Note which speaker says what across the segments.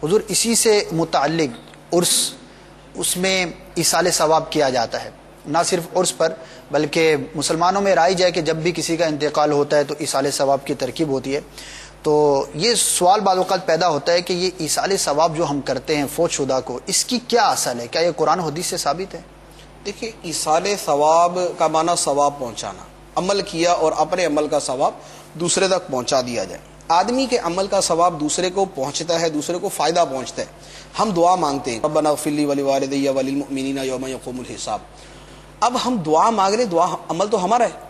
Speaker 1: حضور اسی سے متعلق عرس، اس میں ایصال ثواب کیا جاتا ہے، نہ صرف عرس پر بلکہ مسلمانوں میں رائج ہے کہ جب بھی کسی کا انتقال ہوتا ہے تو ایصال ثواب کی ترکیب ہوتی ہے۔ تو یہ سوال بعض اوقات پیدا ہوتا ہے کہ یہ ایصال ثواب جو ہم کرتے ہیں فوت شدہ کو، اس کی کیا اصل ہے؟ کیا یہ قرآن و حدیث سے ثابت ہے؟
Speaker 2: دیکھیے، ایصال ثواب کا معنی ثواب پہنچانا، عمل کیا اور اپنے عمل کا ثواب دوسرے تک پہنچا دیا جائے۔ آدمی کے عمل کا ثواب دوسرے کو پہنچتا ہے، دوسرے کو فائدہ پہنچتا ہے۔ ہم دعا مانگتے ہیں ربنا اغفر لی ولوالدی وللمؤمنین یوم یقوم الحساب۔ اب ہم دعا مانگ رہے، دعا عمل تو ہمارا ہے،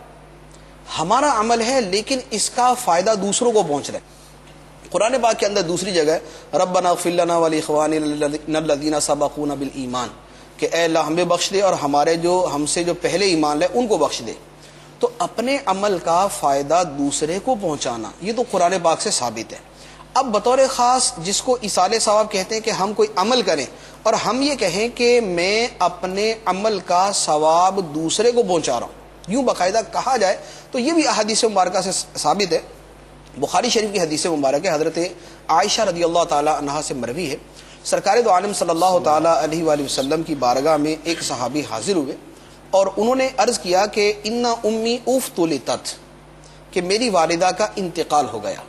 Speaker 2: ہمارا عمل ہے، لیکن اس کا فائدہ دوسروں کو پہنچ رہا ہے۔ قرآن پاک کے اندر دوسری جگہ ہے ربنا اغفر لنا ولاخواننا الذین سبقونا بالایمان، کہ اے اللہ ہمیں بخش دے اور ہمارے جو ہم سے جو پہلے ایمان لے ان کو بخش دے۔ تو اپنے عمل کا فائدہ دوسرے کو پہنچانا یہ تو قرآن پاک سے ثابت ہے۔ اب بطور خاص جس کو ایصال ثواب کہتے ہیں کہ ہم کوئی عمل کریں اور ہم یہ کہیں کہ میں اپنے عمل کا ثواب دوسرے کو پہنچا رہا ہوں، یوں باقاعدہ کہا جائے تو یہ بھی احادیث مبارکہ سے ثابت ہے۔ بخاری شریف کی حدیث مبارک ہے، حضرت عائشہ رضی اللہ تعالی عنہا سے مروی ہے، سرکار دو عالم صلی اللہ تعالی علیہ وآلہ وسلم کی بارگاہ میں ایک صحابی حاضر ہوئے اور انہوں نے عرض کیا کہ ان امی افتلتت، کہ میری والدہ کا انتقال ہو گیا،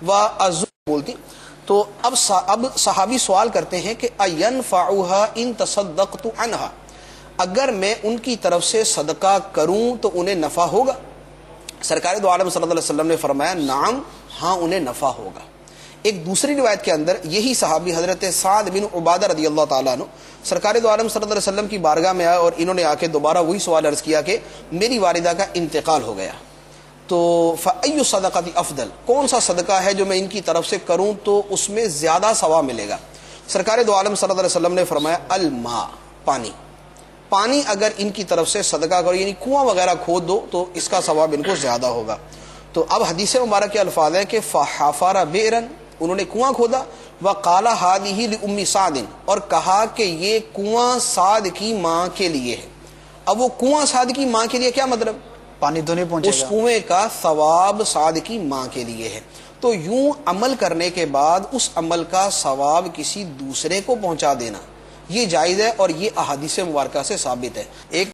Speaker 2: وَأَزُّ بولتی۔ تو اب صحابی سوال کرتے ہیں کہ اَيَنْفَعُهَا إِن تَصَدَّقْتُ عَنْهَا، اگر میں ان کی طرف سے صدقہ کروں تو انہیں نفع ہوگا؟ سرکار دو عالم صلی اللہ علیہ وسلم نے فرمایا نعم، ہاں انہیں نفع ہوگا۔ ایک دوسری روایت کے اندر یہی صحابی حضرت سعد بن عبادہ رضی اللہ تعالیٰ عنہ سرکار دو عالم صلی اللہ علیہ وسلم کی بارگاہ میں آئے اور انہوں نے آ کے دوبارہ وہی سوال عرض کیا کہ میری والدہ کا انتقال ہو گیا، تو فَأَيُّ صَدَقَةِ أَفْضَلُ، کون سا صدقہ ہے جو میں ان کی طرف سے کروں تو اس میں زیادہ ثواب ملے گا؟ سرکار دو عالم صلی اللہ علیہ وسلم نے فرمایا الماء، پانی۔ پانی اگر ان کی طرف سے صدقہ کرو، یعنی کنواں وغیرہ کھود دو تو اس کا ثواب ان کو زیادہ ہوگا۔ تو اب حدیث مبارک کے الفاظ ہیں کہ فَحَفَرَ بِئْرًا، انہوں نے کنواں کھودا، وَقَالَ هَذِهِ لِأُمِّ سَعْدٍ، اور کہا کہ یہ کنواں سعد کی ماں کے لیے ہے۔ اب وہ کنواں سعد کی ماں کے لیے کیا مطلب؟
Speaker 1: پانی تو نہیں پہنچے گا،
Speaker 2: اس کنویں کا ثواب سعد کی ماں کے لیے ہے۔ تو یوں عمل کرنے کے بعد اس عمل کا ثواب کسی دوسرے کو پہنچا دینا یہ جائز ہے، اور یہ احادیث مبارکہ سے ثابت ہے۔ ایک